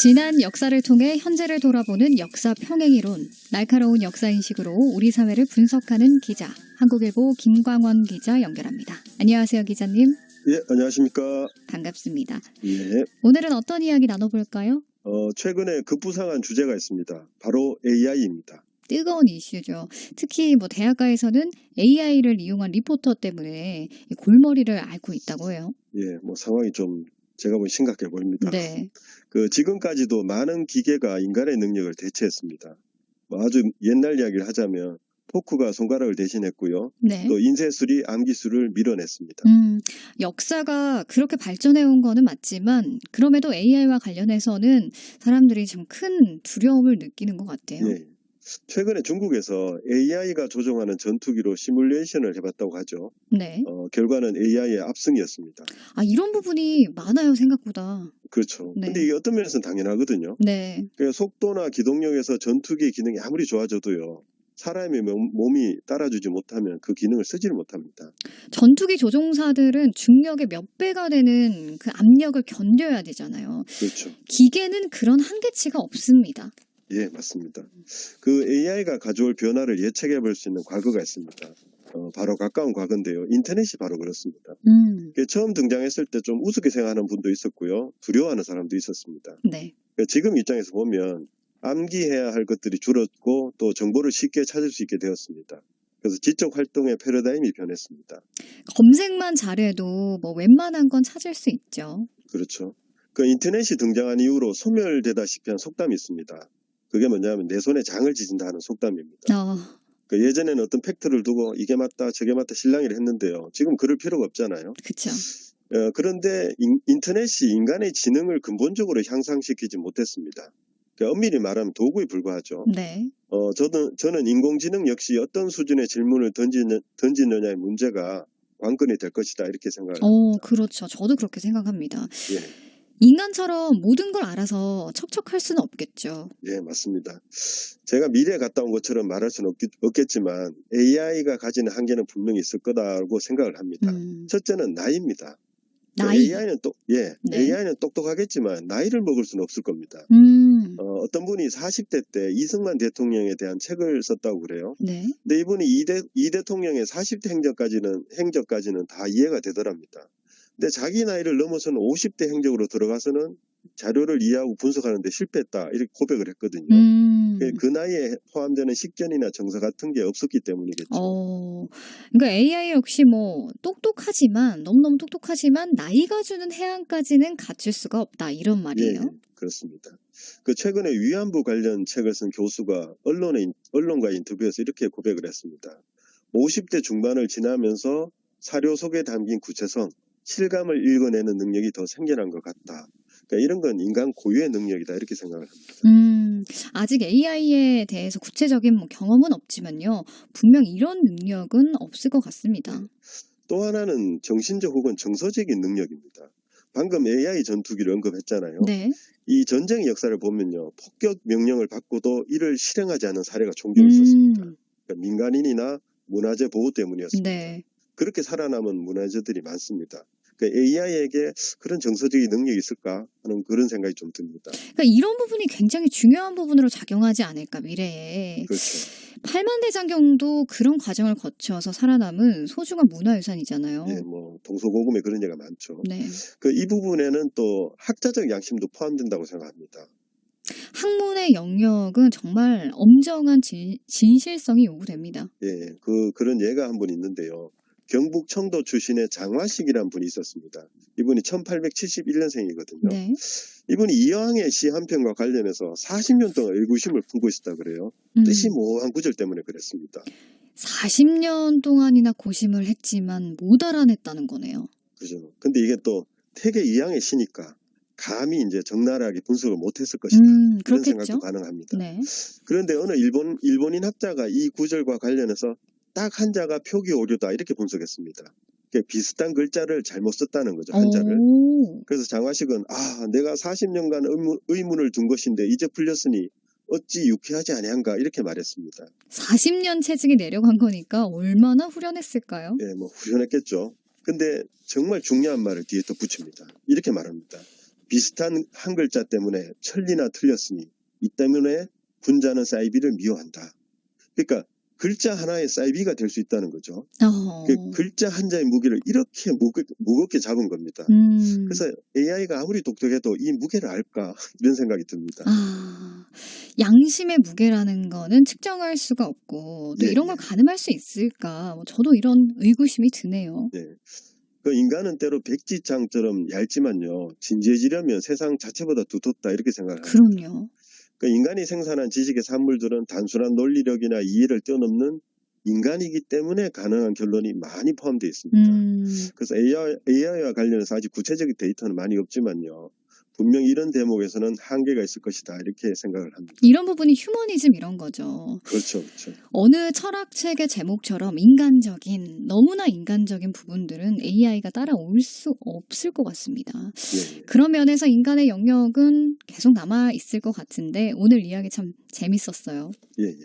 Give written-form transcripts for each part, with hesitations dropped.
지난 역사를 통해 현재를 돌아보는 역사 평행이론, 날카로운 역사인식으로 우리 사회를 분석하는 기자, 한국일보 김광원 기자 연결합니다. 안녕하세요, 기자님. 예, 안녕하십니까. 반갑습니다. 예. 오늘은 어떤 이야기 나눠볼까요? 최근에 급부상한 주제가 있습니다. 바로 AI입니다. 뜨거운 이슈죠. 특히 대학가에서는 AI를 이용한 리포터 때문에 골머리를 앓고 있다고 해요. 예, 상황이 좀 제가 보기 심각해 보입니다. 네. 지금까지도 많은 기계가 인간의 능력을 대체했습니다. 아주 옛날 이야기를 하자면 포크가 손가락을 대신했고요. 네. 또 인쇄술이 암기술을 밀어냈습니다. 역사가 그렇게 발전해온 거는 맞지만 그럼에도 AI와 관련해서는 사람들이 좀 큰 두려움을 느끼는 것 같아요. 예. 최근에 중국에서 AI가 조종하는 전투기로 시뮬레이션을 해봤다고 하죠. 네. 결과는 AI의 압승이었습니다. 이런 부분이 많아요, 생각보다. 그렇죠. 네. 근데 이게 어떤 면에서는 당연하거든요. 네. 속도나 기동력에서 전투기 기능이 아무리 좋아져도요. 사람의 몸이 따라주지 못하면 그 기능을 쓰지를 못합니다. 전투기 조종사들은 중력의 몇 배가 되는 그 압력을 견뎌야 되잖아요. 그렇죠. 기계는 그런 한계치가 없습니다. 예, 맞습니다. AI가 가져올 변화를 예측해 볼 수 있는 과거가 있습니다. 바로 가까운 과거인데요. 인터넷이 바로 그렇습니다. 처음 등장했을 때 좀 우습게 생각하는 분도 있었고요. 두려워하는 사람도 있었습니다. 네. 지금 입장에서 보면 암기해야 할 것들이 줄었고 또 정보를 쉽게 찾을 수 있게 되었습니다. 그래서 지적 활동의 패러다임이 변했습니다. 검색만 잘해도 웬만한 건 찾을 수 있죠. 그렇죠. 인터넷이 등장한 이후로 소멸되다시피 한 속담이 있습니다. 그게 뭐냐면 내 손에 장을 지진다 하는 속담입니다. 예전에는 어떤 팩트를 두고 이게 맞다 저게 맞다 실랑이를 했는데요. 지금 그럴 필요가 없잖아요. 그렇죠. 그런데 인터넷이 인간의 지능을 근본적으로 향상시키지 못했습니다. 엄밀히 말하면 도구에 불과하죠. 네. 저는 인공지능 역시 어떤 수준의 질문을 던지느냐의 문제가 관건이 될 것이다 이렇게 생각을 합니다. 그렇죠. 저도 그렇게 생각합니다. 예. 인간처럼 모든 걸 알아서 척척할 수는 없겠죠. 예, 맞습니다. 제가 미래에 갔다 온 것처럼 말할 수는 없겠지만 AI가 가지는 한계는 분명히 있을 거다라고 생각을 합니다. 첫째는 나이입니다. 나이? 네. AI는 똑똑하겠지만 나이를 먹을 수는 없을 겁니다. 어떤 분이 40대 때 이승만 대통령에 대한 책을 썼다고 그래요. 네. 근데 이분이 이 대통령의 40대 행적까지는 다 이해가 되더랍니다. 근데 자기 나이를 넘어서는 50대 행적으로 들어가서는 자료를 이해하고 분석하는 데 실패했다 이렇게 고백을 했거든요. 그 나이에 포함되는 식견이나 정서 같은 게 없었기 때문이겠죠. 그러니까 AI 역시 똑똑하지만 너무너무 똑똑하지만 나이가 주는 해안까지는 갖출 수가 없다 이런 말이에요. 예, 그렇습니다. 최근에 위안부 관련 책을 쓴 교수가 언론과 인터뷰에서 이렇게 고백을 했습니다. 50대 중반을 지나면서 사료 속에 담긴 구체성, 실감을 읽어내는 능력이 더 생겨난 것 같다. 이런 건 인간 고유의 능력이다 이렇게 생각을 합니다. 아직 AI에 대해서 구체적인 경험은 없지만요. 분명 이런 능력은 없을 것 같습니다. 또 하나는 정신적 혹은 정서적인 능력입니다. 방금 AI 전투기를 언급했잖아요. 네. 이 전쟁의 역사를 보면요. 폭격 명령을 받고도 이를 실행하지 않은 사례가 종종 있었습니다. 민간인이나 문화재 보호 때문이었습니다. 네. 그렇게 살아남은 문화재들이 많습니다. AI에게 그런 정서적인 능력이 있을까 하는 그런 생각이 좀 듭니다. 그러니까 이런 부분이 굉장히 중요한 부분으로 작용하지 않을까 미래에. 그렇죠. 팔만대장경도 그런 과정을 거쳐서 살아남은 소중한 문화유산이잖아요. 예, 동서고금에 그런 예가 많죠. 네. 이 부분에는 또 학자적 양심도 포함된다고 생각합니다. 학문의 영역은 정말 엄정한 진실성이 요구됩니다. 예, 그런 예가 한 분 있는데요. 경북 청도 출신의 장화식이라는 분이 있었습니다. 이분이 1871년생이거든요. 네. 이분이 이황의 시 한 편과 관련해서 40년 동안 의구심을 품고 있었다 그래요. 뜻이 모호한 구절 때문에 그랬습니다. 40년 동안이나 고심을 했지만 못 알아냈다는 거네요. 그죠. 근데 이게 또 태계 이황의 시니까 감히 이제 적나라하게 분석을 못했을 것이다. 그런 생각도 가능합니다. 네. 그런데 어느 일본인 학자가 이 구절과 관련해서 딱 한자가 표기 오류다 이렇게 분석했습니다. 비슷한 글자를 잘못 썼다는 거죠. 한자를. 그래서 장화식은 내가 40년간 의문을 둔 것인데 이제 풀렸으니 어찌 유쾌하지 아니한가 이렇게 말했습니다. 40년 채찍이 내려간 거니까 얼마나 후련했을까요? 예, 후련했겠죠. 근데 정말 중요한 말을 뒤에 또 붙입니다. 이렇게 말합니다. 비슷한 한 글자 때문에 천리나 틀렸으니 이 때문에 군자는 사이비를 미워한다. 그러니까 글자 하나의 사이비가 될 수 있다는 거죠. 그 글자 한자의 무게를 이렇게 무겁게 잡은 겁니다. 그래서 AI가 아무리 똑똑해도 이 무게를 알까 이런 생각이 듭니다. 양심의 무게라는 거는 측정할 수가 없고 또 예, 이런 걸 가늠할 수 있을까? 저도 이런 의구심이 드네요. 네. 그 인간은 때로 백지장처럼 얇지만요. 진지해지려면 세상 자체보다 두텁다 이렇게 생각합니다. 그럼요. 그 인간이 생산한 지식의 산물들은 단순한 논리력이나 이해를 뛰어넘는 인간이기 때문에 가능한 결론이 많이 포함되어 있습니다. 그래서 AI와 관련해서 아직 구체적인 데이터는 많이 없지만요. 분명 이런 대목에서는 한계가 있을 것이다 이렇게 생각을 합니다. 이런 부분이 휴머니즘 이런 거죠. 그렇죠. 그렇죠. 어느 철학책의 제목처럼 인간적인 너무나 인간적인 부분들은 AI가 따라올 수 없을 것 같습니다. 예. 그런 면에서 인간의 영역은 계속 남아 있을 것 같은데 오늘 이야기 참 재밌었어요. 예.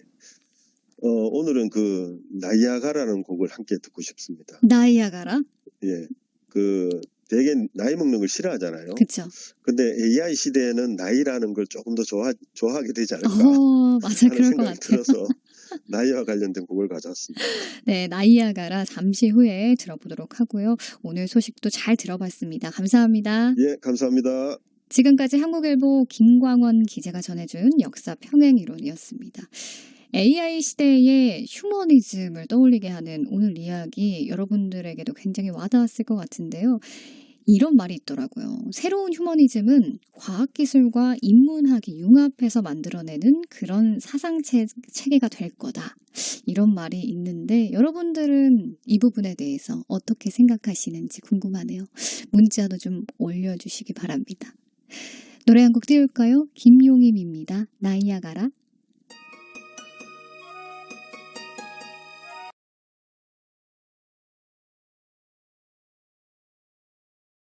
오늘은 그 나이아가라는 곡을 함께 듣고 싶습니다. 나이아가라? 예. 그 되게 나이 먹는 걸 싫어하잖아요. 그렇죠. 근데 AI 시대에는 나이라는 걸 조금 더 좋아하게 되지 않을까 맞아요. 하는 그럴 것 생각이 같아요. 들어서 나이와 관련된 곡을 가져왔습니다. 네, 나이아가라 잠시 후에 들어보도록 하고요. 오늘 소식도 잘 들어봤습니다. 감사합니다. 예, 감사합니다. 지금까지 한국일보 김광원 기자가 전해준 역사 평행이론이었습니다. AI 시대의 휴머니즘을 떠올리게 하는 오늘 이야기 여러분들에게도 굉장히 와닿았을 것 같은데요. 이런 말이 있더라고요. 새로운 휴머니즘은 과학기술과 인문학이 융합해서 만들어내는 그런 사상체계가 될 거다. 이런 말이 있는데 여러분들은 이 부분에 대해서 어떻게 생각하시는지 궁금하네요. 문자도 좀 올려주시기 바랍니다. 노래 한 곡 띄울까요? 김용임입니다. 나이아가라.